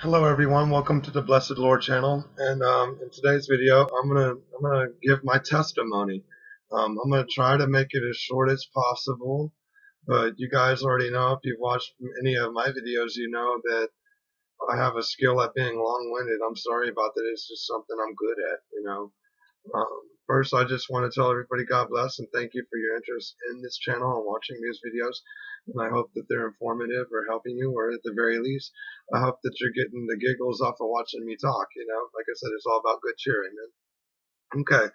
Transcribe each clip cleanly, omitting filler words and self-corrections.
Hello everyone, welcome to the Blessed Lord channel. And in today's video, I'm gonna give my testimony. I'm gonna try to make it as short as possible, but you guys already know, if you've watched any of my videos, you know that I have a skill at being long-winded. I'm sorry about that. It's just something I'm good at. First, I just want to tell everybody God bless and thank you for your interest in this channel and watching these videos. And I hope that they're informative or helping you, or at the very least, I hope that you're getting the giggles off of watching me talk. Like I said, it's all about good cheer. Amen. Okay,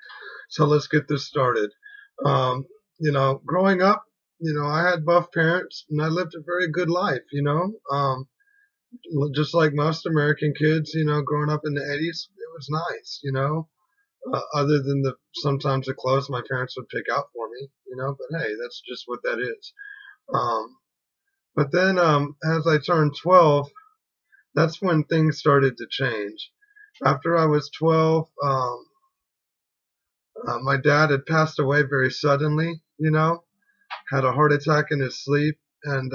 so let's get this started. Um, growing up, I had buff parents and I lived a very good life. Just like most American kids, growing up in the 80s, it was nice. Other than sometimes the clothes my parents would pick out for me. But hey, that's just what that is. Um, but then as I turned 12, that's when things started to change. After I was 12, my dad had passed away very suddenly, had a heart attack in his sleep, and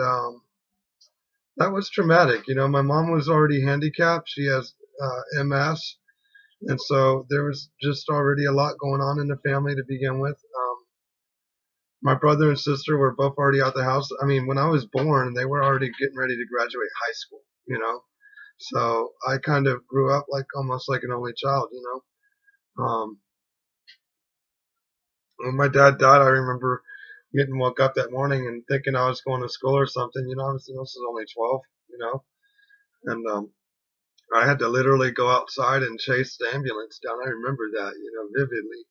that was traumatic. My mom was already handicapped. She has MS, and so there was just already a lot going on in the family to begin with. My brother and sister were both already out the house. I mean, when I was born, they were already getting ready to graduate high school. So I kind of grew up like almost like an only child. When my dad died, I remember getting woke up that morning and thinking I was going to school or something. I was only 12, and I had to literally go outside and chase the ambulance down. I remember that, vividly.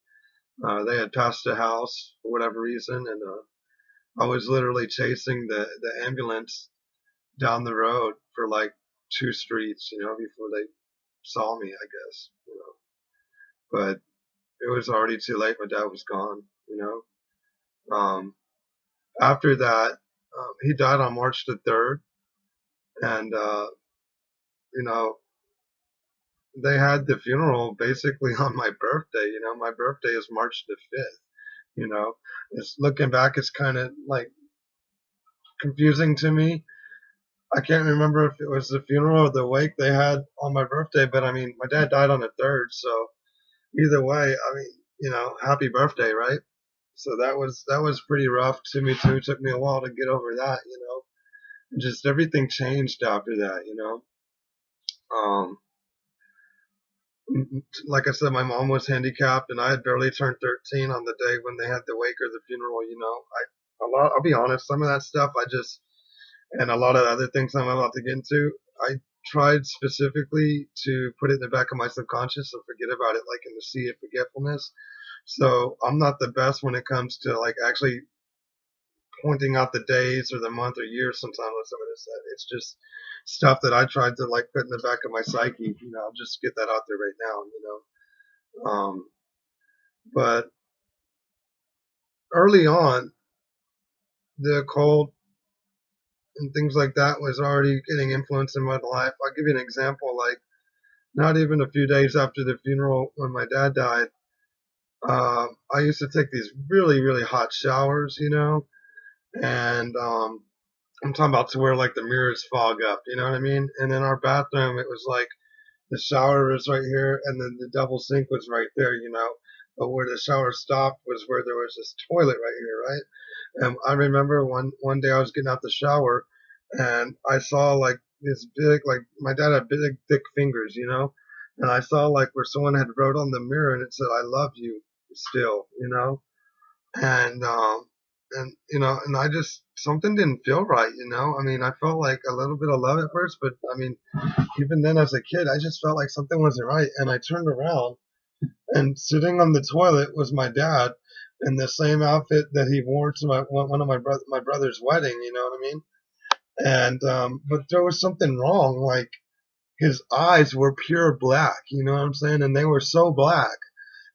They had passed the house for whatever reason, and I was literally chasing the ambulance down the road for like two streets, before they saw me, I guess. But it was already too late. My dad was gone. Um, After that, he died on March the 3rd, and you know, they had the funeral basically on my birthday. My birthday is March the 5th. It's looking back, it's kind of like confusing to me. I can't remember if it was the funeral or the wake they had on my birthday, but I mean, my dad died on the 3rd, so either way, I mean, happy birthday, right? So that was pretty rough to me too. It took me a while to get over that. And just everything changed after that. Um, like I said, my mom was handicapped, and I had barely turned 13 on the day when they had the wake or the funeral. I'll be honest, some of that stuff I just, and a lot of other things I'm about to get into, I tried specifically to put it in the back of my subconscious and forget about it, like in the sea of forgetfulness. So I'm not the best when it comes to like actually pointing out the days or the month or year sometimes when somebody said. It's just stuff that I tried to like put in the back of my psyche. I'll just get that out there right now. But early on, the occult and things like that was already getting influence in my life. I'll give you an example. Like, not even a few days after the funeral when my dad died, I used to take these really, really hot showers, and I'm talking about to where like the mirrors fog up, you know what I mean? And in our bathroom, it was like the shower was right here, and then the double sink was right there. But where the shower stopped was where there was this toilet right here, right? And I remember one day I was getting out the shower, and I saw like this big, like my dad had big, thick fingers, and I saw like where someone had wrote on the mirror and it said, "I love you still," and and I just something didn't feel right. I mean, I felt like a little bit of love at first, but I mean, even then as a kid, I just felt like something wasn't right, and I turned around, and sitting on the toilet was my dad in the same outfit that he wore to one of my brother's wedding. You know what I mean? And but there was something wrong. Like his eyes were pure black. You know what I'm saying? And they were so black.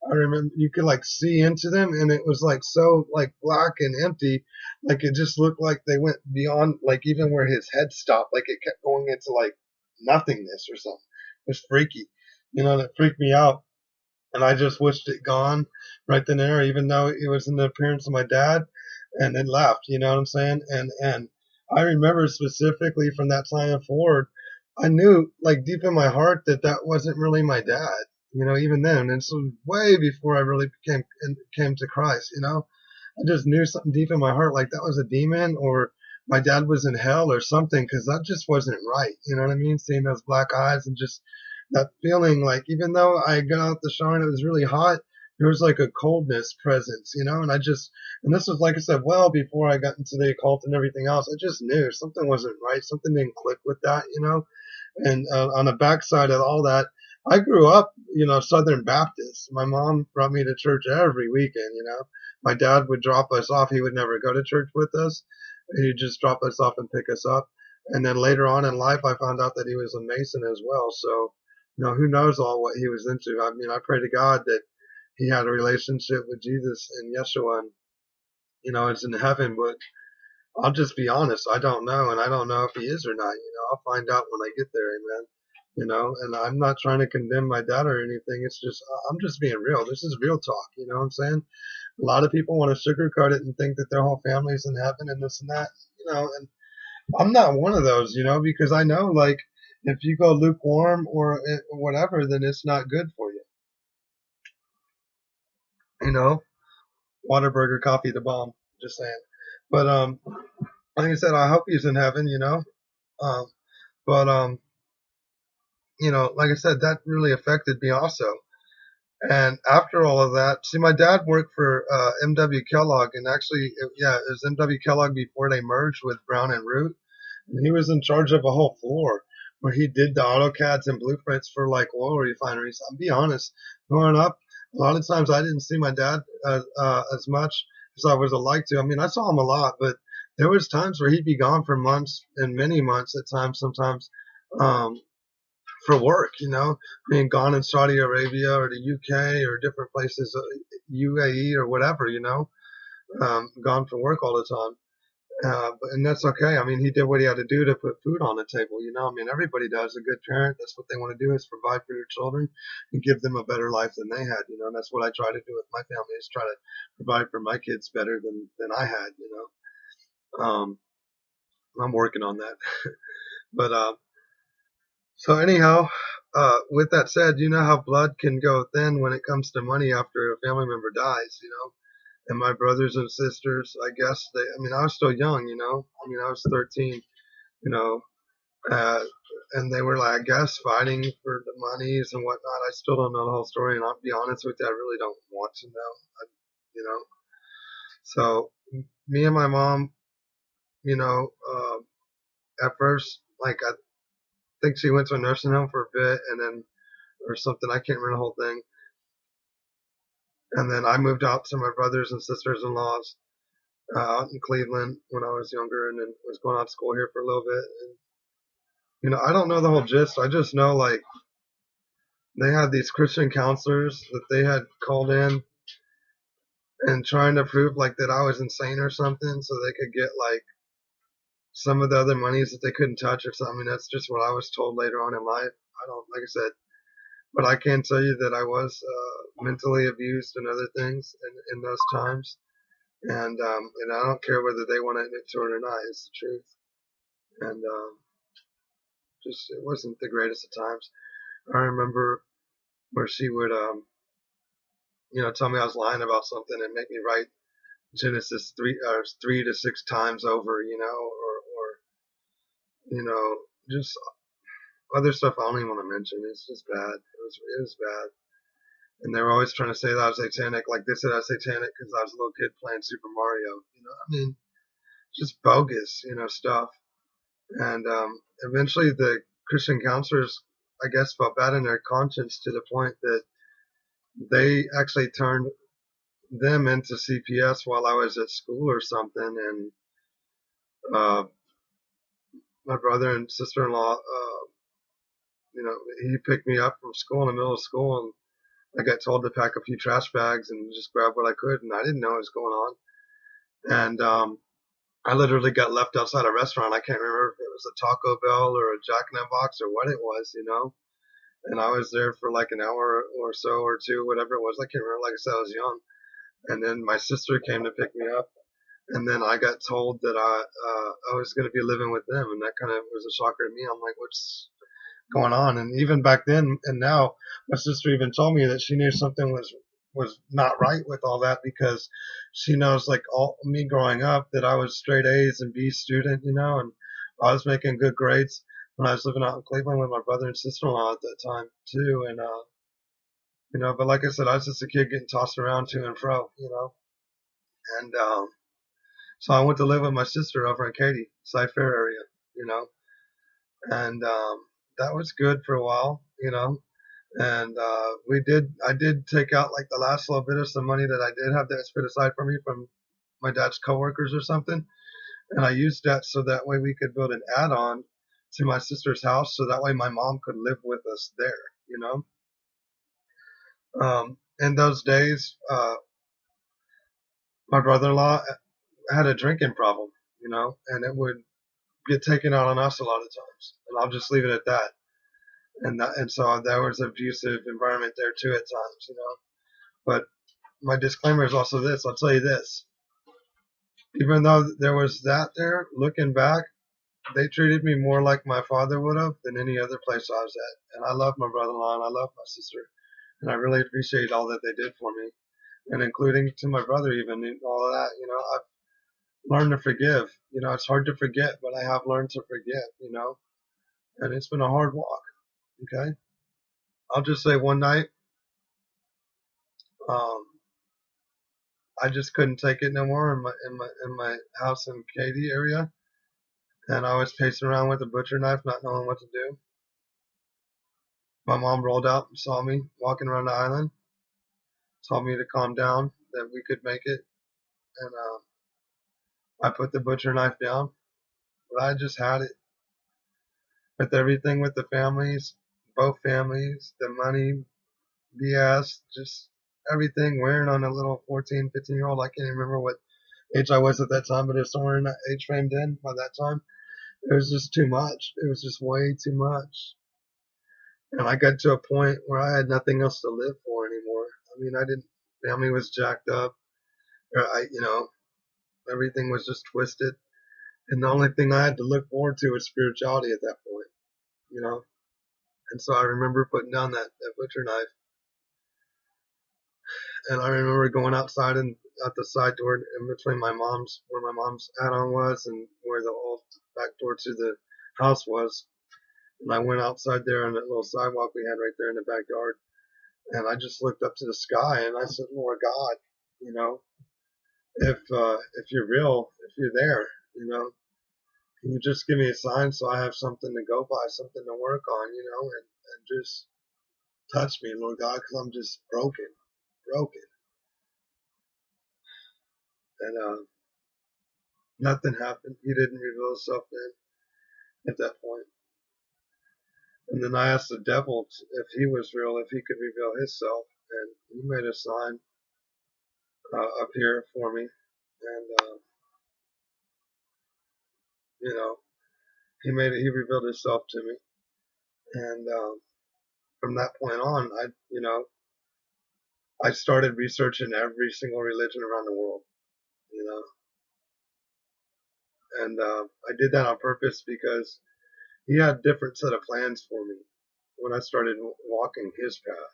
I remember you could like see into them, and it was like so like black and empty, like it just looked like they went beyond like even where his head stopped, like it kept going into like nothingness or something. It was freaky, that freaked me out, and I just wished it gone right then and there, even though it was in the appearance of my dad, and it left. You know what I'm saying? And I remember specifically from that time forward. I knew, like, deep in my heart that that wasn't really my dad, even then. And so way before I really came to Christ, I just knew something deep in my heart, like that was a demon or my dad was in hell or something, because that just wasn't right. You know what I mean? Seeing those black eyes and just that feeling, like even though I got out the shower and it was really hot, there was like a coldness presence, and this was, like I said, well before I got into the occult and everything else. I just knew something wasn't right. Something didn't click with that. And on the backside of all that, I grew up, Southern Baptist. My mom brought me to church every weekend. My dad would drop us off. He would never go to church with us. He'd just drop us off and pick us up. And then later on in life, I found out that he was a Mason as well. So, who knows all what he was into. I mean, I pray to God that he had a relationship with Jesus and Yeshua and, it's in heaven. But I'll just be honest. I don't know. And I don't know if he is or not. I'll find out when I get there. Amen. And I'm not trying to condemn my dad or anything. It's just, I'm just being real. This is real talk. You know what I'm saying? A lot of people want to sugarcoat it and think that their whole family's in heaven and this and that, and I'm not one of those, because I know, like, if you go lukewarm or whatever, then it's not good for you. You know, Waterburger coffee, the bomb. Just saying. But like I said, I hope he's in heaven. Um, but like I said, that really affected me also. And after all of that, see, my dad worked for M.W. Kellogg, and actually, yeah, it was M.W. Kellogg before they merged with Brown and Root. And he was in charge of a whole floor where he did the AutoCADs and blueprints for like oil refineries. I'll be honest, growing up, a lot of times I didn't see my dad as much as I was like to. I mean, I saw him a lot, but there was times where he'd be gone for months and many months at times, sometimes. Um, for work, being gone in Saudi Arabia or the UK or different places, UAE or whatever, gone for work all the time. And that's okay. I mean, he did what he had to do to put food on the table. I mean, everybody does. A good parent, that's what they want to do, is provide for their children and give them a better life than they had. And that's what I try to do with my family, is try to provide for my kids better than I had. I'm working on that. But so anyhow, with that said, you know how blood can go thin when it comes to money after a family member dies. And my brothers and sisters, I guess I mean, I was still young. I mean, I was 13, you know, uh, and they were like, I guess, fighting for the monies and whatnot. I still don't know the whole story, and I'll be honest with you, I really don't want to know. You know, so me and my mom, at first, like, I think she went to a nursing home for a bit, and then or something. I can't remember the whole thing. And then I moved out to my brothers and sisters-in-laws out in Cleveland when I was younger, and then was going out to school here for a little bit. And, I don't know the whole gist. I just know, like, they had these Christian counselors that they had called in and trying to prove, like, that I was insane or something, so they could get, like, some of the other monies that they couldn't touch or something. I mean, that's just what I was told later on in life. I don't, like I said, but I can tell you that I was mentally abused and other things in those times. And I don't care whether they want to admit to it or not. It's the truth. And just, it wasn't the greatest of times. I remember where she would tell me I was lying about something and make me write Genesis 3 to 6 times over, or just other stuff I don't even want to mention. It's just bad. It was bad. And they were always trying to say that I was satanic. Like, they said I was satanic because I was a little kid playing Super Mario. I mean, just bogus, stuff. And eventually the Christian counselors, I guess, felt bad in their conscience to the point that they actually turned them into CPS while I was at school or something. And my brother and sister-in-law, he picked me up from school in the middle of school, and I got told to pack a few trash bags and just grab what I could, and I didn't know what was going on. And I literally got left outside a restaurant. I can't remember if it was a Taco Bell or a Jack in the Box or what it was. And I was there for like an hour or so or two, whatever it was. I can't remember. Like I said, I was young. And then my sister came to pick me up, and then I got told that I was going to be living with them, and that kind of was a shocker to me. I'm like, what's going on. And even back then and now, my sister even told me that she knew something was not right with all that, because she knows, like, all me growing up, that I was straight A's and B student, and I was making good grades when I was living out in Cleveland with my brother and sister-in-law at that time too. And but like I said, I was just a kid getting tossed around to and fro, and so I went to live with my sister over in Katy, Cy Fair area, you know, and that was good for a while, and I did take out like the last little bit of some money that I did have that put aside for me from my dad's coworkers or something, and I used that so that way we could build an add-on to my sister's house, so that way my mom could live with us there, in those days, my brother-in-law had a drinking problem, and it would get taken out on us a lot of times, and I'll just leave it at that. And so there was an abusive environment there too at times, But my disclaimer is also this: I'll tell you this: even though there was that there, looking back, they treated me more like my father would have than any other place I was at. And I love my brother-in-law and I love my sister, and I really appreciate all that they did for me, and including to my brother, even all of that. I've learned to forgive. It's hard to forget, but I have learned to forget. And it's been a hard walk. Okay, I'll just say one night, um, I just couldn't take it no more in my house in Katy area, and I was pacing around with a butcher knife, not knowing what to do. My mom rolled out and saw me walking around the island, told me to calm down, that we could make it, and I put the butcher knife down. But I just had it with everything, with the families, both families, the money, BS, just everything wearing on a little 14, 15-year-old. I can't even remember what age I was at that time, but it was somewhere in that age frame then by that time. It was just too much. It was just way too much. And I got to a point where I had nothing else to live for anymore. I mean, I didn't, family was jacked up. Everything was just twisted. And the only thing I had to look forward to was spirituality at that point, you know. And so I remember putting down that butcher knife. And I remember going outside and at the side door in between where my mom's add-on was and where the old back door to the house was. And I went outside there on that little sidewalk we had right there in the backyard. And I just looked up to the sky and I said, Lord God, you know, if you're real, if you're there, can you just give me a sign so I have something to go by, something to work on, and just touch me, Lord God, because I'm just broken, broken. And nothing happened. He didn't reveal himself then at that point. And then I asked the devil if he was real, if he could reveal himself, and he made a sign up here for me, and you know, he revealed himself to me, and from that point on, I started researching every single religion around the world, you know, and I did that on purpose because he had a different set of plans for me when I started walking his path.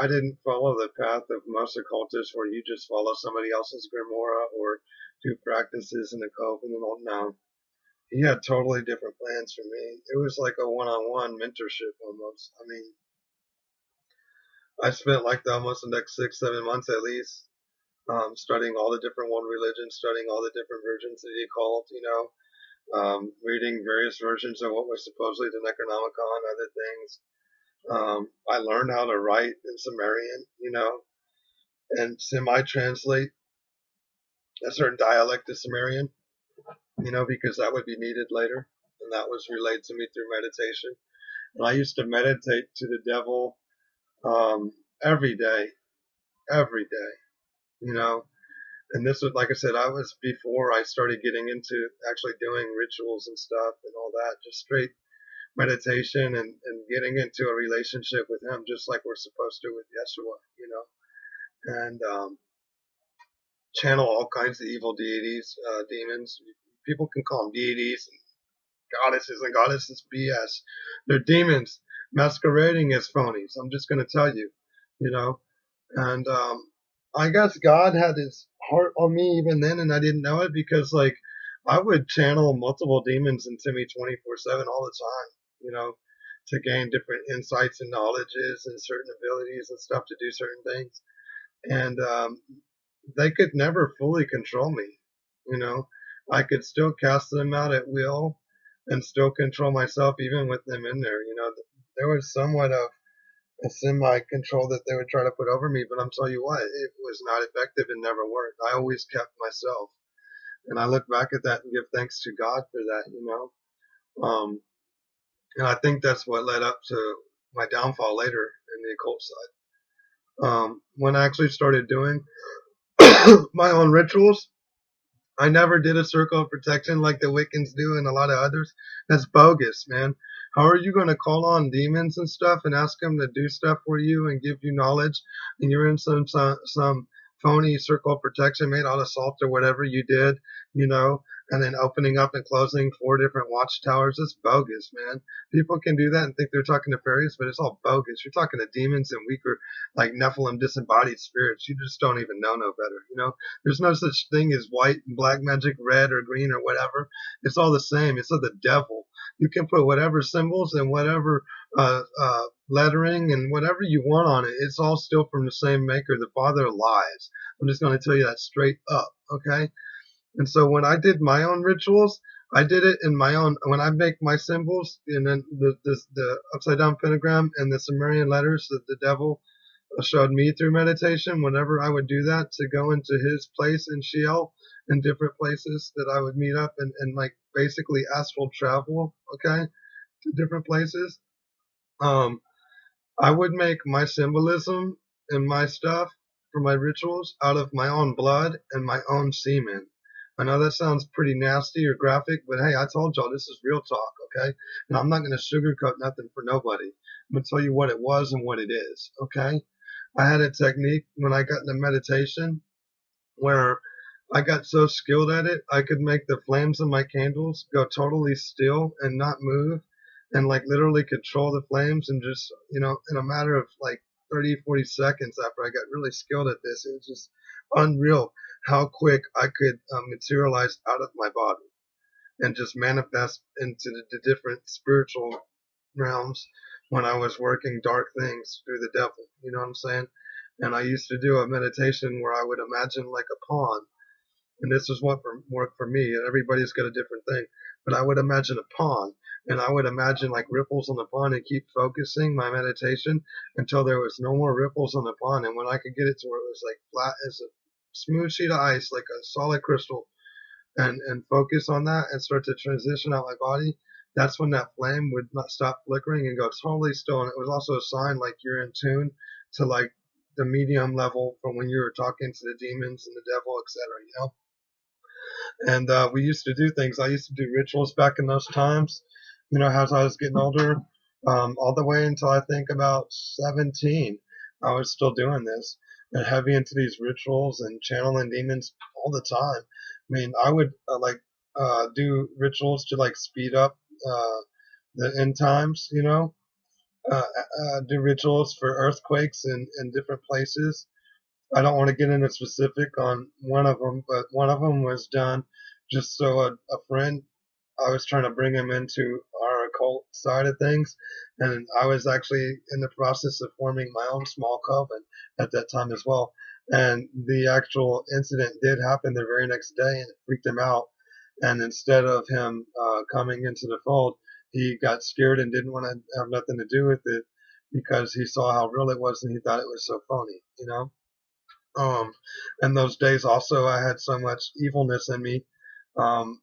I didn't follow the path of most occultists where you just follow somebody else's grimoire or do practices in the cove and all. No, he had totally different plans for me. It was like a one-on-one mentorship almost. I mean, I spent like almost the next 6, 7 months at least studying all the different one religions, studying all the different versions of the occult, reading various versions of what was supposedly the Necronomicon, other things. I learned how to write in Sumerian, and semi-translate a certain dialect of Sumerian, because that would be needed later. And that was relayed to me through meditation. And I used to meditate to the devil every day, every day, you know. And this was, like I said, I was before I started getting into actually doing rituals and stuff and all that, just straight meditation and getting into a relationship with him, just like we're supposed to with Yeshua, and channel all kinds of evil deities, demons. People can call them deities, goddesses and goddesses BS. They're demons masquerading as phonies. I'm just going to tell you, you know. And I guess God had his heart on me even then, and I didn't know it because, like, I would channel multiple demons into me 24/7 all the time, you know, to gain different insights and knowledges and certain abilities and stuff to do certain things. And they could never fully control me, you know. I could still cast them out at will and still control myself even with them in there, you know. There was somewhat of a semi control that they would try to put over me, but I'm telling you what, it was not effective and never worked. I always kept myself. And I look back at that and give thanks to God for that, you know. And I think that's what led up to my downfall later in the occult side. When I actually started doing my own rituals, I never did a circle of protection like the Wiccans do and a lot of others. That's bogus, man. How are you going to call on demons and stuff and ask them to do stuff for you and give you knowledge, and you're in some phony circle of protection made out of salt or whatever you did, you know, and then opening up and closing 4 different watchtowers? It's bogus, man. People can do that and think they're talking to fairies, but it's all bogus. You're talking to demons and weaker, like Nephilim disembodied spirits. You just don't even know no better, you know. There's no such thing as white and black magic, red or green or whatever. It's all the same. It's of the devil. You can put whatever symbols and whatever lettering and whatever you want on it. It's all still from the same maker. The Father lies. I'm just going to tell you that straight up, okay? And so when I did my own rituals, I did it in my own. When I make my symbols, and then the upside down pentagram and the Sumerian letters that the devil showed me through meditation, whenever I would do that to go into his place in Sheol in different places that I would meet up and like basically astral travel, okay, to different places. Um, I would make my symbolism and my stuff for my rituals out of my own blood and my own semen. I know that sounds pretty nasty or graphic, but hey, I told y'all this is real talk, okay? And I'm not going to sugarcoat nothing for nobody. I'm going to tell you what it was and what it is, okay? I had a technique when I got into meditation where I got so skilled at it, I could make the flames of my candles go totally still and not move and like literally control the flames and just, you know, in a matter of like 30, 40 seconds after I got really skilled at this, it was just unreal how quick I could materialize out of my body and just manifest into the different spiritual realms when I was working dark things through the devil. You know what I'm saying? And I used to do a meditation where I would imagine like a pawn. And this is what worked for me. And everybody's got a different thing. But I would imagine a pawn. And I would imagine like ripples on the pawn and keep focusing my meditation until there was no more ripples on the pawn. And when I could get it to where it was like flat as a smooth sheet of ice, like a solid crystal, and focus on that and start to transition out my body, that's when that flame would not stop flickering and go totally still. And it was also a sign like you're in tune to like the medium level from when you were talking to the demons and the devil, etc. You know. And we used to do things. I used to do rituals back in those times. You know, as I was getting older, all the way until I think about 17, I was still doing this and heavy into these rituals and channeling demons all the time. I mean, I would do rituals to like speed up the end times, you know, do rituals for earthquakes in different places. I don't want to get into specific on one of them, but one of them was done just so a friend, I was trying to bring him into our occult side of things, and I was actually in the process of forming my own small coven at that time as well. And the actual incident did happen the very next day, and it freaked him out. And instead of him coming into the fold, he got scared and didn't want to have nothing to do with it because he saw how real it was and he thought it was so phony, you know. Um, and those days also, I had so much evilness in me. Um,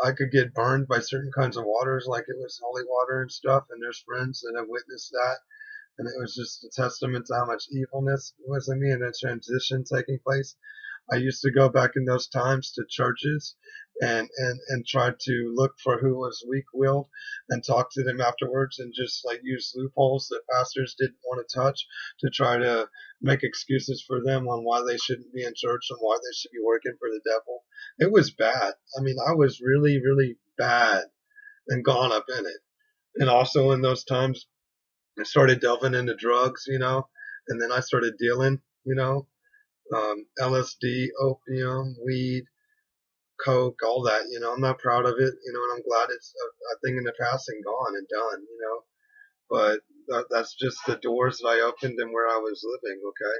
I could get burned by certain kinds of waters, like it was holy water and stuff. And there's friends that have witnessed that, and it was just a testament to how much evilness was in me and that transition taking place. I used to go back in those times to churches and try to look for who was weak willed and talk to them afterwards and just like use loopholes that pastors didn't want to touch to try to make excuses for them on why they shouldn't be in church and why they should be working for the devil. It was bad. I mean, I was really, really bad and gone up in it. And also in those times, I started delving into drugs, and then I started dealing, LSD, opium, weed, coke, all that. I'm not proud of it, and I'm glad it's a thing in the past and gone and done. But that's just the doors that I opened and where I was living, okay,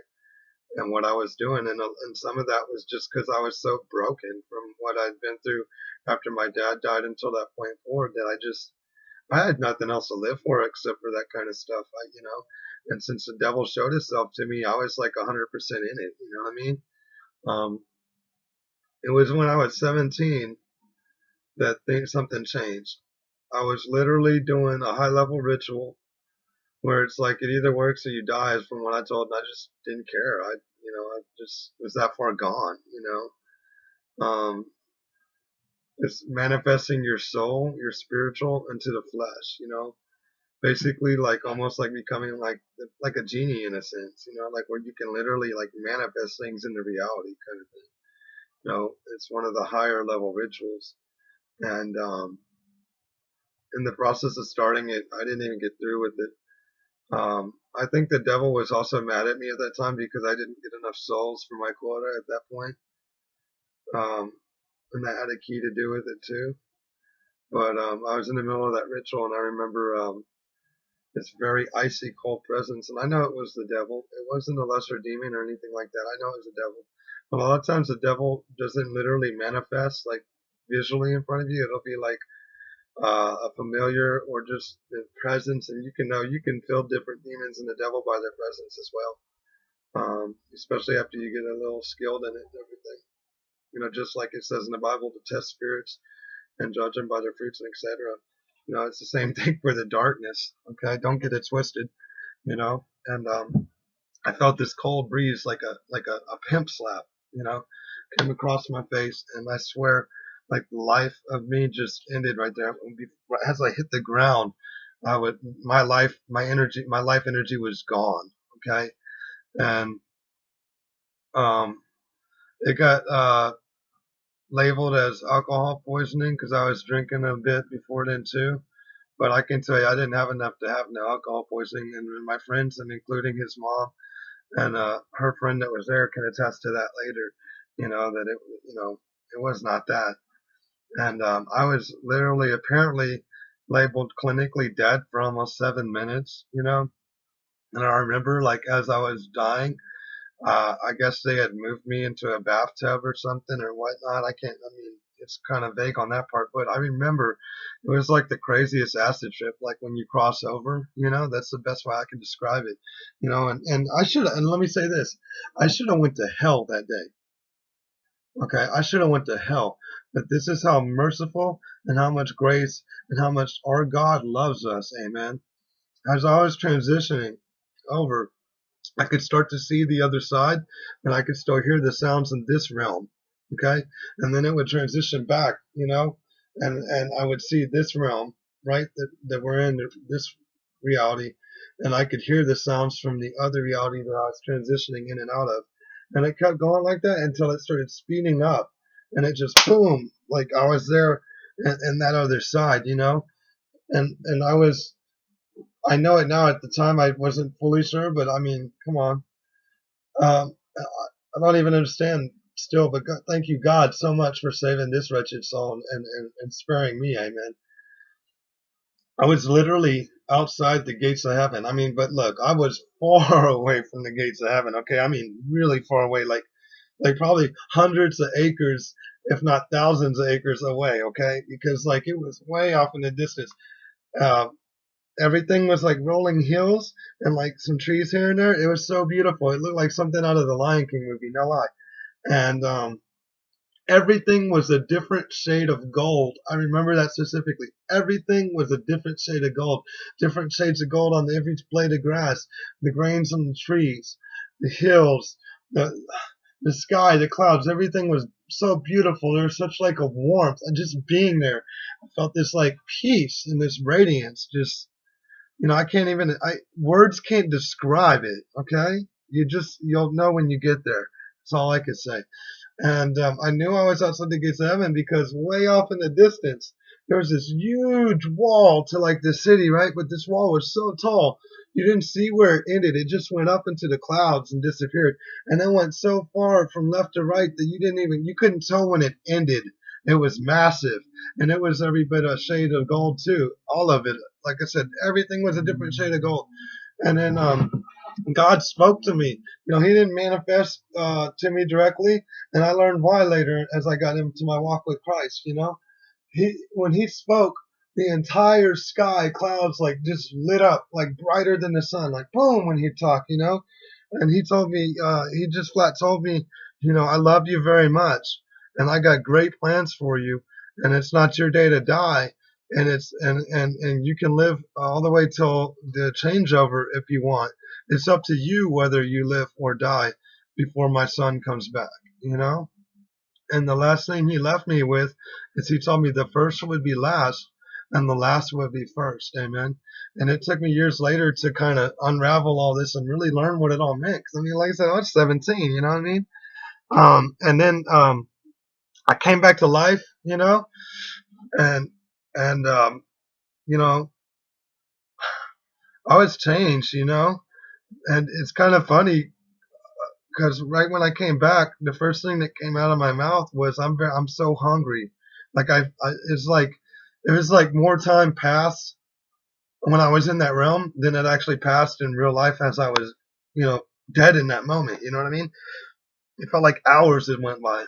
and what I was doing, and some of that was just because I was so broken from what I'd been through after my dad died until that point forward that I had nothing else to live for except for that kind of stuff, and since the devil showed himself to me, I was like 100% in it, you know what I mean? Um, it was when I was 17 that something changed. I was literally doing a high level ritual where it's like it either works or you die, is from what I told, and I just didn't care. I just was that far gone. It's manifesting your soul, your spiritual, into the flesh. Basically, like almost like becoming like a genie in a sense, like where you can literally like manifest things into reality, kind of thing. It's one of the higher level rituals, and in the process of starting it, I didn't even get through with it. I think the devil was also mad at me at that time because I didn't get enough souls for my quota at that point. Um, and that had a key to do with it too. But I was in the middle of that ritual, and I remember this very icy cold presence, and I know it was the devil. It wasn't a lesser demon or anything like that. I know it was the devil. But a lot of times the devil doesn't literally manifest like visually in front of you. It'll be like a familiar or just the presence, and you can feel different demons and the devil by their presence as well. Especially after you get a little skilled in it and everything. Just like it says in the Bible to test spirits and judge them by their fruits and etc. It's the same thing for the darkness. Okay, don't get it twisted. And I felt this cold breeze like a pimp slap. Came across my face, and I swear, like the life of me just ended right there. As I hit the ground, my life energy was gone. Okay, and um, it got labeled as alcohol poisoning because I was drinking a bit before then too. But I can tell you, I didn't have enough to have no alcohol poisoning, and my friends, and including his mom and her friend that was there, can attest to that later. That it was not that, and I was literally apparently labeled clinically dead for almost 7 minutes. And I remember like as I was dying, I guess they had moved me into a bathtub or something or whatnot. I mean, it's kind of vague on that part, but I remember it was like the craziest acid trip, like when you cross over, that's the best way I can describe it, and and let me say this, I should have went to hell that day. Okay. I should have went to hell, but this is how merciful and how much grace and how much our God loves us. Amen. As I was transitioning over, I could start to see the other side, and I could still hear the sounds in this realm. Okay, and then it would transition back, and I would see this realm, right, that we're in, this reality, and I could hear the sounds from the other reality that I was transitioning in and out of, and it kept going like that until it started speeding up, and it just boom, like I was there, in that other side, and I know it now. At the time, I wasn't fully sure, but I mean, come on. I don't even understand still, but God, thank you, God, so much for saving this wretched soul and sparing me. Amen. I was literally outside the gates of heaven. I mean, but look, I was far away from the gates of heaven. Okay. I mean, really far away, like probably hundreds of acres, if not thousands of acres away. Okay. Because like it was way off in the distance. Uh, Everything was like rolling hills and like some trees here and there. It was so beautiful. It looked like something out of the Lion King movie, no lie. And everything was a different shade of gold. I remember that specifically. Everything was a different shade of gold. Different shades of gold on every blade of grass, the grains on the trees, the hills, the the sky, the clouds. Everything was so beautiful. There was such like a warmth, and just being there, I felt this like peace and this radiance. Just I can't even. Words can't describe it. Okay, you'll know when you get there. That's all I could say. And I knew I was outside the gates of heaven because way off in the distance there was this huge wall to like the city, right? But this wall was so tall, you didn't see where it ended. It just went up into the clouds and disappeared, and then went so far from left to right that you couldn't tell when it ended. It was massive, and it was every bit a shade of gold too. All of it, like I said, everything was a different shade of gold. And then God spoke to me. He didn't manifest to me directly, and I learned why later as I got into my walk with Christ. When he spoke, the entire sky clouds like just lit up like brighter than the sun, like boom when he talked. And he told me, he just flat told me, I love you very much, and I got great plans for you, and it's not your day to die, and and you can live all the way till the changeover if you want. It's up to you whether you live or die before my son comes back. You know. And the last thing he left me with is he told me the first would be last and the last would be first. Amen. And it took me years later to kind of unravel all this and really learn what it all meant. 'Cause I mean, like I said, I was 17, you know what I mean? And then I came back to life, and, and, you know, I was changed, and it's kind of funny because right when I came back, the first thing that came out of my mouth was, I'm so hungry. Like it was like more time passed when I was in that realm than it actually passed in real life as I was, dead in that moment. You know what I mean? It felt like hours had went by,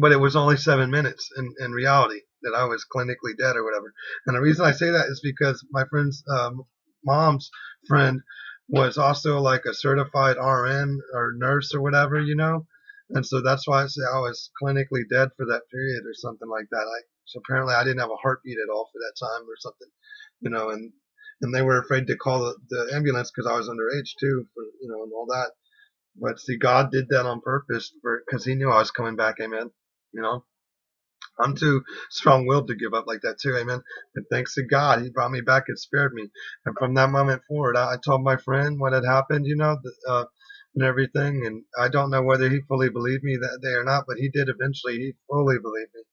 but it was only 7 minutes in reality that I was clinically dead or whatever. And the reason I say that is because my friend's mom's friend was also like a certified RN or nurse or whatever. And so that's why I say I was clinically dead for that period or something like that. So apparently I didn't have a heartbeat at all for that time or something. And they were afraid to call the ambulance because I was underage too, and all that. But see, God did that on purpose because He knew I was coming back. Amen. You know, I'm too strong-willed to give up like that too. Amen. And thanks to God, He brought me back and spared me. And from that moment forward, I told my friend what had happened. And everything. And I don't know whether he fully believed me that day or not, but he did eventually. He fully believed me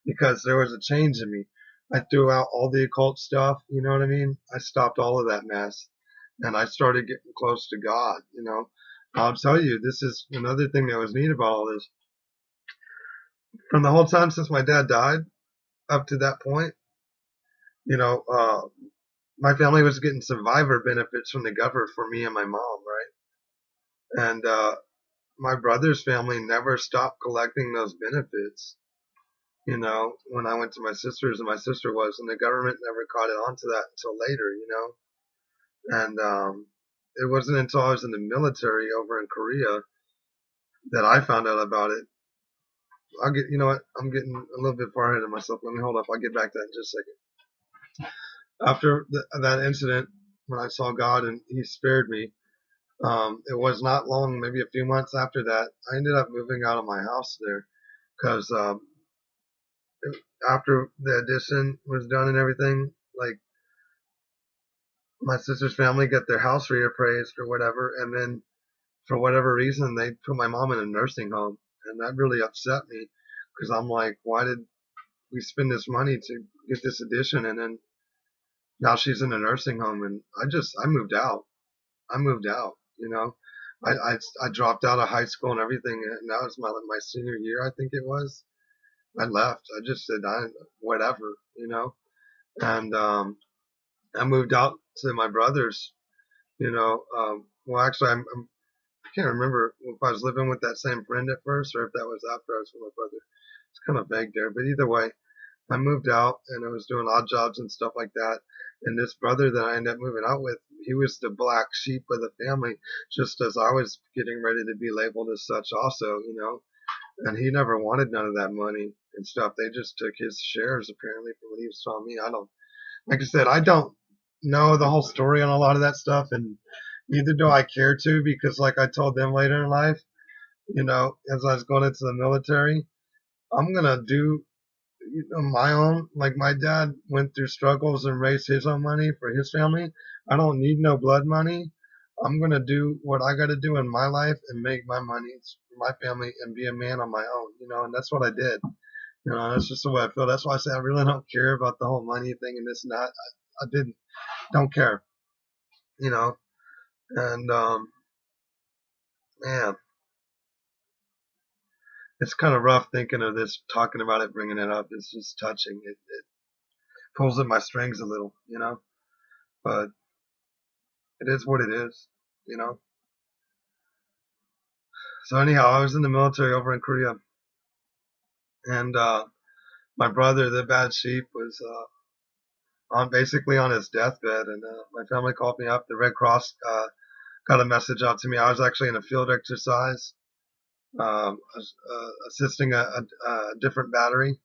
because there was a change in me. I threw out all the occult stuff. You know what I mean? I stopped all of that mess, and I started getting close to God. I'll tell you, this is another thing that was neat about all this. From the whole time since my dad died up to that point, you know, uh, my family was getting survivor benefits from the government for me and my mom, right? And my brother's family never stopped collecting those benefits. When I went to my sister's and my sister was, and the government never caught it onto that until later. And it wasn't until I was in the military over in Korea that I found out about it. You know what? I'm getting a little bit far ahead of myself. Let me hold up. I'll get back to that in just a second. After that incident, when I saw God and He spared me, it was not long, maybe a few months after that, I ended up moving out of my house there because after the addition was done and everything, like my sister's family got their house reappraised or whatever, and then for whatever reason they put my mom in a nursing home, and that really upset me because I'm like, why did we spend this money to get this addition, and then now she's in a nursing home, and I moved out. I moved out. I dropped out of high school and everything, and that was my senior year, I think it was. I left. I just said, whatever. And I moved out to my brother's. Well, actually, I can't remember if I was living with that same friend at first or if that was after I was with my brother. It's kind of vague there, but either way, I moved out and I was doing odd jobs and stuff like that. And this brother that I ended up moving out with, he was the black sheep of the family, just as I was getting ready to be labeled as such also. And he never wanted none of that money and stuff. They just took his shares apparently from what he was telling me. Like I said, I don't know the whole story on a lot of that stuff, and neither do I care to because, like I told them later in life, as I was going into the military, I'm gonna do my own. Like my dad went through struggles and raised his own money for his family. I don't need no blood money. I'm gonna do what I got to do in my life and make my money for my family and be a man on my own. And that's what I did. That's just the way I feel. That's why I say I really don't care about the whole money thing and this and that. I didn't, don't care, you know. And man, it's kind of rough thinking of this, talking about it, bringing it up. It's just touching. It pulls at my strings a little. But it is what it is. So anyhow, I was in the military over in Korea, and my brother, the bad sheep, was on basically on his deathbed, and my family called me up. The Red Cross got a message out to me. I was actually in a field exercise, assisting a different battery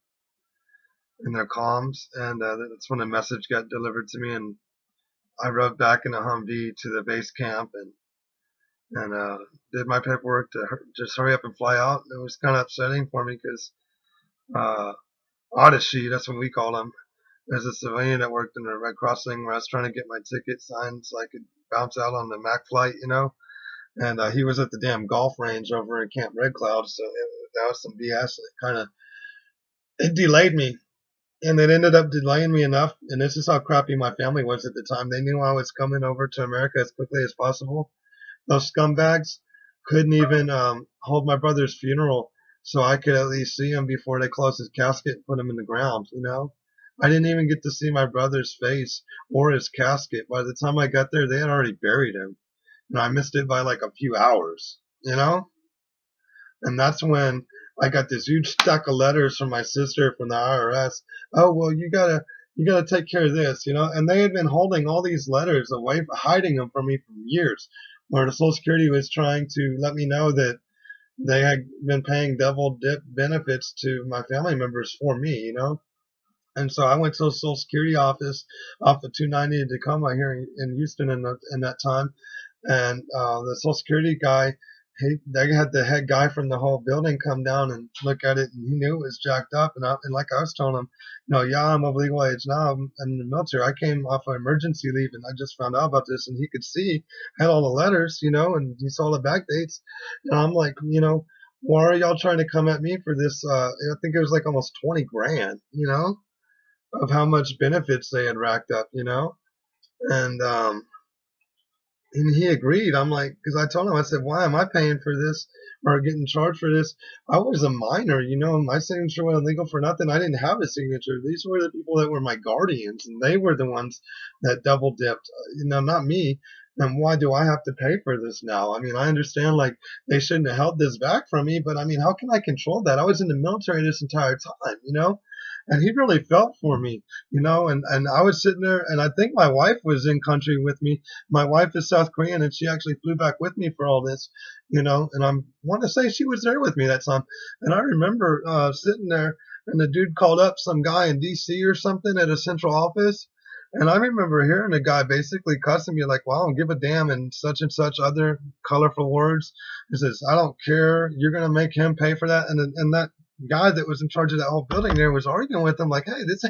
in their comms, and that's when a message got delivered to me, and I rode back in a Humvee to the base camp and did my paperwork to just hurry up and fly out. It was kind of upsetting for me because uh, Odyssey, that's what we call him. There's a civilian that worked in the Red Cross thing where I was trying to get my ticket signed so I could bounce out on the Mac flight. And he was at the damn golf range over in Camp Red Cloud, so that was some BS. It delayed me, and it ended up delaying me enough. And this is how crappy my family was at the time. They knew I was coming over to America as quickly as possible. Those scumbags couldn't even hold my brother's funeral so I could at least see him before they closed his casket and put him in the ground. I didn't even get to see my brother's face or his casket. By the time I got there, they had already buried him. I missed it by like a few hours. And that's when I got this huge stack of letters from my sister from the IRS. Oh, well, you gotta take care of this. And they had been holding all these letters away, hiding them from me for years, where the Social Security was trying to let me know that they had been paying double dip benefits to my family members for me. And so I went to the Social Security office off of 290 in Tacoma here in Houston in that time, and the Social Security guy, they had the head guy from the whole building come down and look at it, and he knew it was jacked up. And like I was telling him, yeah, I'm of legal age now. I'm in the military. I came off of emergency leave, and I just found out about this. And he could see, had all the letters, and he saw the back dates. And I'm like, why are y'all trying to come at me for this? I think it was like almost 20 grand, of how much benefits they had racked up. And and he agreed. I'm like, because I told him, I said, why am I paying for this or getting charged for this? I was a minor. My signature wasn't legal for nothing. I didn't have a signature. These were the people that were my guardians, and they were the ones that double dipped, not me. And why do I have to pay for this now? I mean, I understand like they shouldn't have held this back from me, but I mean, how can I control that? I was in the military this entire time. And he really felt for me, and I was sitting there, and I think my wife was in country with me. My wife is South Korean, and she actually flew back with me for all this, and I want to say she was there with me that time. And I remember sitting there, and the dude called up some guy in D.C. or something at a central office. And I remember hearing the guy basically cussing me like, well, I don't give a damn, and such other colorful words. He says, I don't care. You're going to make him pay for that. And that guy that was in charge of that whole building there was arguing with him like, hey, this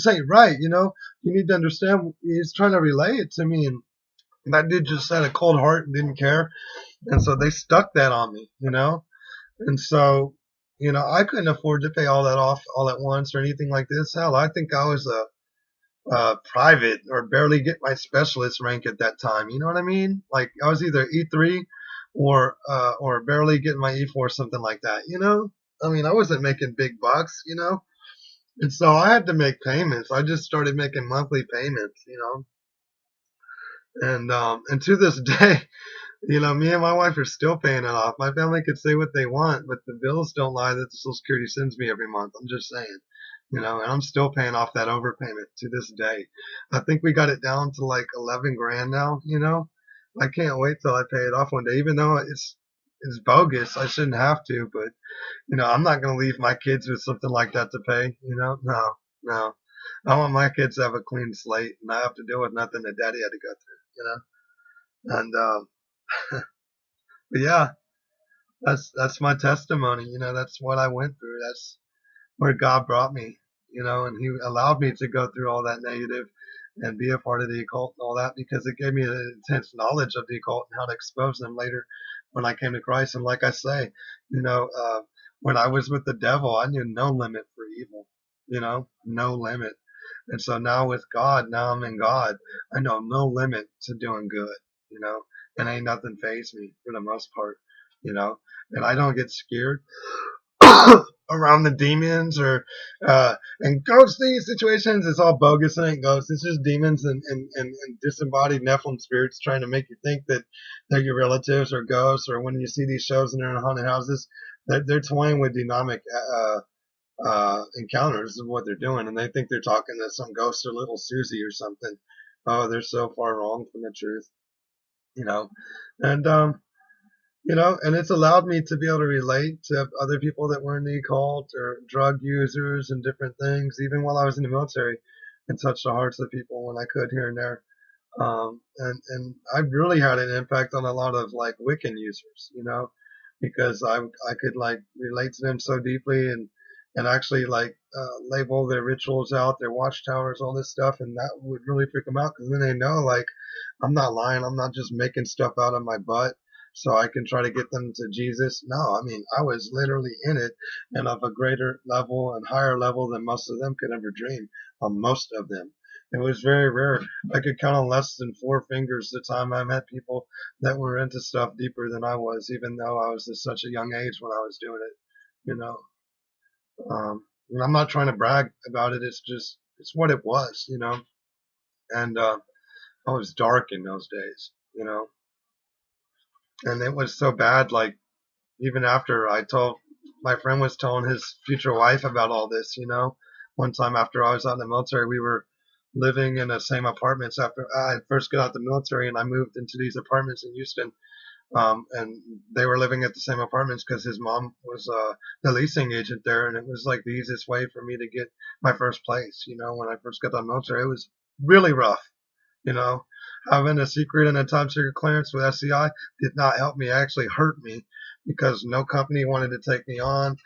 ain't right. You need to understand. He's trying to relay it to me. And that dude just had a cold heart and didn't care. And so they stuck that on me. And so, I couldn't afford to pay all that off all at once or anything like this. Hell, I think I was a private or barely get my specialist rank at that time. You know what I mean? Like I was either E3 or barely getting my E4, something like that. I mean, I wasn't making big bucks. And so I had to make payments. I just started making monthly payments. And to this day, me and my wife are still paying it off. My family could say what they want, but the bills don't lie that the Social Security sends me every month. I'm just saying, and I'm still paying off that overpayment to this day. I think we got it down to like 11 grand now. I can't wait till I pay it off one day, even though it's bogus. I shouldn't have to, but I'm not going to leave my kids with something like that to pay. No, no. I want my kids to have a clean slate and not have to deal with nothing that daddy had to go through. And, but yeah, that's my testimony. That's what I went through. That's where God brought me, and He allowed me to go through all that negative and be a part of the occult and all that because it gave me an intense knowledge of the occult and how to expose them later when I came to Christ. And like I say, you know, uh, when I was with the devil, I knew no limit for evil, no limit. And so now with God, now I'm in God, I know no limit to doing good, you know, and ain't nothing phase me for the most part, you know, and I don't get scared around the demons or and ghosty situations. It's all bogus. It ain't ghosts. It's just demons and disembodied Nephilim spirits trying to make you think that they're your relatives or ghosts. Or when you see these shows and they're in haunted houses, they're toying with dynamic encounters is what they're doing, and they think they're talking to some ghost or little Susie or something. Oh, they're so far wrong from the truth, you know. And and it's allowed me to be able to relate to other people that were in the occult or drug users and different things, even while I was in the military, and touch the hearts of people when I could here and there. And I really had an impact on a lot of like Wiccan users, because I could like relate to them so deeply and actually like label their rituals out, their watchtowers, all this stuff, and that would really freak them out because then they know like I'm not lying, I'm not just making stuff out of my butt so I can try to get them to Jesus. No, I mean I was literally in it and of a greater level and higher level than most of them could ever dream. Most of them. It was very rare. I could count on less than four fingers the time I met people that were into stuff deeper than I was, even though I was at such a young age when I was doing it. You know, and I'm not trying to brag about it. It's just it's what it was. And I was dark in those days. And it was so bad. Like even after I told my friend was telling his future wife about all this. One time after I was out in the military, we were living in the same apartments after I first got out the military, and I moved into these apartments in Houston. And they were living at the same apartments because his mom was the leasing agent there, and it was like the easiest way for me to get my first place. When I first got out of the military, it was really rough. You know, Having a secret and a top secret clearance with SCI did not help me. It actually hurt me because no company wanted to take me on.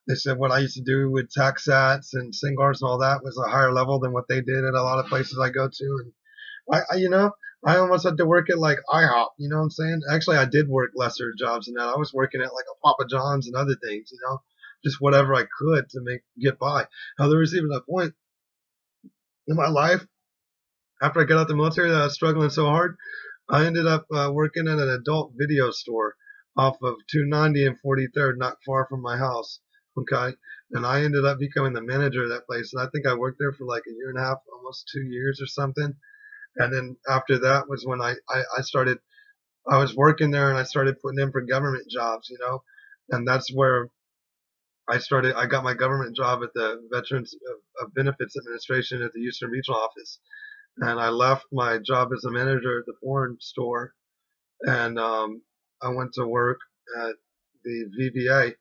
They said what I used to do with TaxAts and SingGuards and all that was a higher level than what they did at a lot of places I go to. And I almost had to work at like IHOP. You know what I'm saying? Actually, I did work lesser jobs than that. I was working at like a Papa John's and other things. Just whatever I could to get by. Now there was even a point in my life after I got out the military that I was struggling so hard. I ended up working at an adult video store off of 290 and 43rd, not far from my house. Okay. And I ended up becoming the manager of that place. And I think I worked there for like a year and a half, almost 2 years or something. And then after that was when I started, I was working there and I started putting in for government jobs. And that's where I got my government job at the Veterans of Benefits Administration at the Houston Regional Office. And I left my job as a manager at the foreign store, and I went to work at the VBA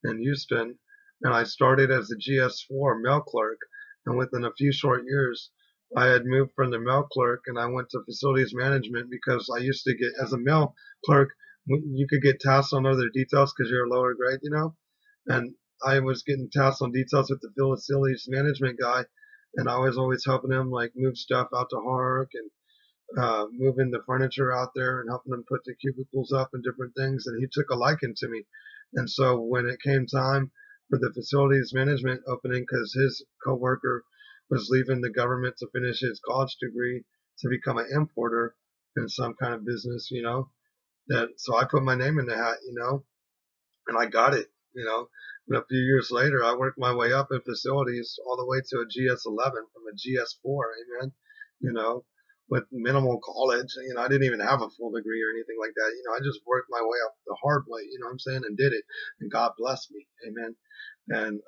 in Houston, and I started as a GS4 mail clerk. And within a few short years, I had moved from the mail clerk and I went to facilities management because I used to get, as a mail clerk, you could get tasks on other details because you're a lower grade. And I was getting tasked on details with the facilities management guy, and I was always helping him like move stuff out to Hark and moving the furniture out there and helping them put the cubicles up and different things. And he took a liking to me. And so when it came time for the facilities management opening, because his coworker was leaving the government to finish his college degree to become an importer in some kind of business, that so I put my name in the hat, and I got it. You know, and a few years later, I worked my way up in facilities all the way to a GS11 from a GS4. Amen. You know, with minimal college. I didn't even have a full degree or anything like that. I just worked my way up the hard way. You know what I'm saying, and did it, and God blessed me. Amen. And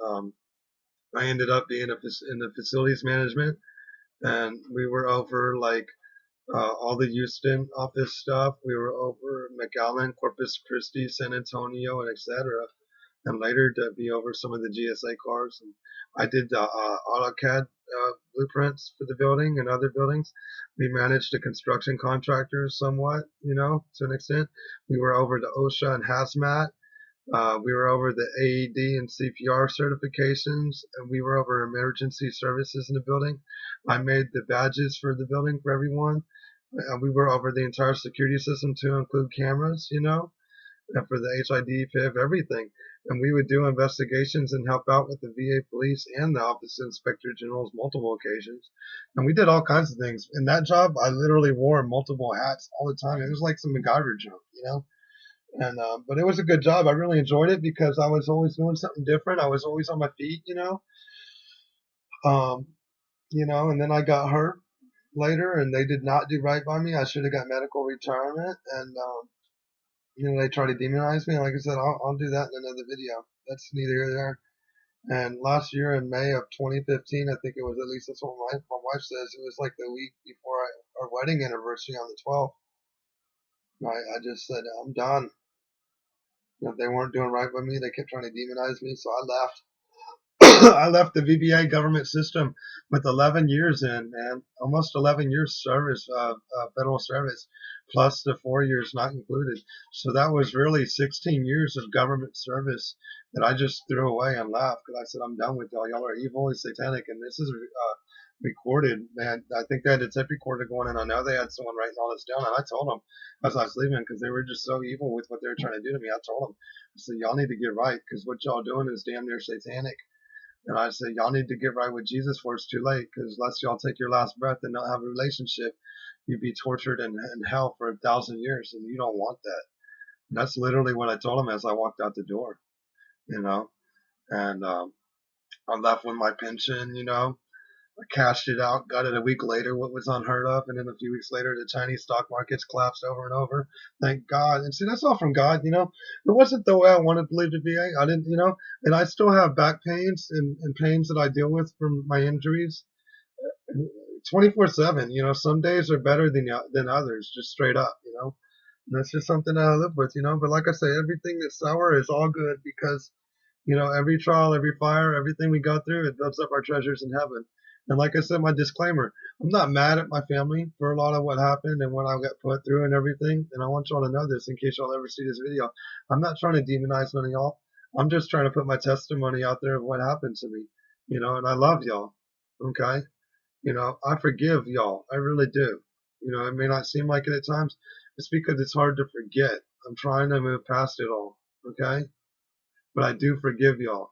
I ended up being in the facilities management, and we were over like all the Houston office stuff. We were over McAllen, Corpus Christi, San Antonio, and etc. And later to be over some of the GSA cars. And I did the AutoCAD blueprints for the building and other buildings. We managed the construction contractors somewhat, to an extent. We were over the OSHA and HAZMAT. We were over the AED and CPR certifications, and we were over emergency services in the building. I made the badges for the building for everyone. We were over the entire security system to include cameras, and for the HID, PIV, everything. and we would do investigations and help out with the VA police and the Office of Inspector General's multiple occasions. And we did all kinds of things. In that job, I literally wore multiple hats all the time. It was like some MacGyver junk, you know? And, but it was a good job. I really enjoyed it because I was always doing something different. I was always on my feet, um, and then I got hurt later and they did not do right by me. I should have got medical retirement and, they try to demonize me. Like I said, I'll do that in another video. That's neither here nor there. And last year in May of 2015, I think it was, at least that's what my wife says, it was like the week before our wedding anniversary on the 12th. I just said, I'm done. They weren't doing right by me. They kept trying to demonize me, so I left. I left the VBA government system with 11 years in, man, almost 11 years service, federal service, plus the 4 years not included. So that was really 16 years of government service that I just threw away and left because I said, I'm done with y'all. Y'all are evil and satanic. And this is recorded, man. I think they had a tape recorder going, and I know they had someone writing all this down. And I told them as I was leaving because they were just so evil with what they were trying to do to me. I told them, I said, y'all need to get right because what y'all doing is damn near satanic. And I said, y'all need to get right with Jesus before it's too late, because unless y'all take your last breath and not have a relationship, you'd be tortured in hell for 1,000 years, and you don't want that. And that's literally what I told him as I walked out the door, And I left with my pension, I cashed it out, got it a week later, what was unheard of, and then a few weeks later, the Chinese stock markets collapsed over and over. Thank God. And see, that's all from God, It wasn't the way I wanted to leave the VA. I didn't, and I still have back pains and pains that I deal with from my injuries 24/7. Some days are better than others, just straight up, And that's just something that I live with, But like I say, everything that's sour is all good because, every trial, every fire, everything we go through, it builds up our treasures in heaven. And like I said, my disclaimer, I'm not mad at my family for a lot of what happened and what I got put through and everything. And I want y'all to know this in case y'all ever see this video. I'm not trying to demonize none of y'all. I'm just trying to put my testimony out there of what happened to me, and I love y'all. Okay. I forgive y'all. I really do. It may not seem like it at times. It's because it's hard to forget. I'm trying to move past it all. Okay. But I do forgive y'all.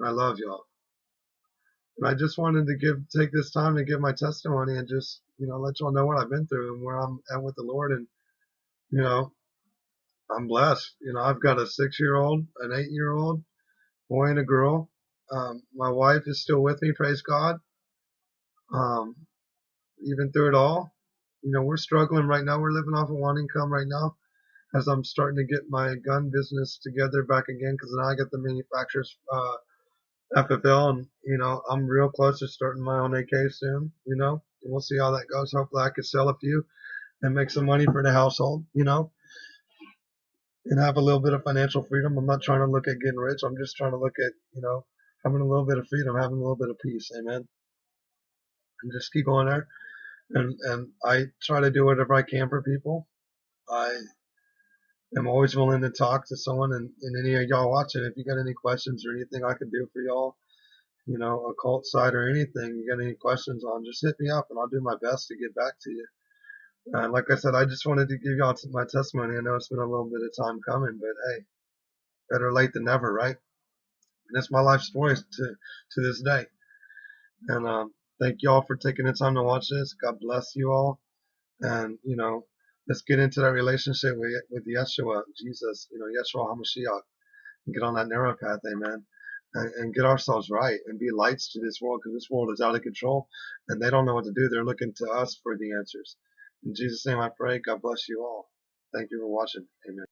And I love y'all. And I just wanted to take this time to give my testimony and just, let y'all know what I've been through and where I'm at with the Lord. And, you know, I'm blessed. I've got a 6-year-old, an 8-year-old, boy and a girl. My wife is still with me, praise God. Even through it all, we're struggling right now. We're living off of one income right now as I'm starting to get my gun business together back again because now I got the manufacturer's FFL, and I'm real close to starting my own AK soon. And we'll see how that goes. Hopefully, I can sell a few and make some money for the household. And have a little bit of financial freedom. I'm not trying to look at getting rich. I'm just trying to look at having a little bit of freedom, having a little bit of peace. Amen. And just keep going there. And I try to do whatever I can for people. I am always willing to talk to someone, and any of y'all watching, if you got any questions or anything I can do for y'all, occult side or anything, you got any questions on, just hit me up and I'll do my best to get back to you. Like I said, I just wanted to give y'all my testimony. I know it's been a little bit of time coming, but hey, better late than never, right? And that's my life story to this day. And thank y'all for taking the time to watch this. God bless you all. And, let's get into that relationship with Yeshua, Jesus, Yeshua HaMashiach, and get on that narrow path, amen. And get ourselves right and be lights to this world, because this world is out of control and they don't know what to do. They're looking to us for the answers. In Jesus' name I pray. God bless you all. Thank you for watching. Amen.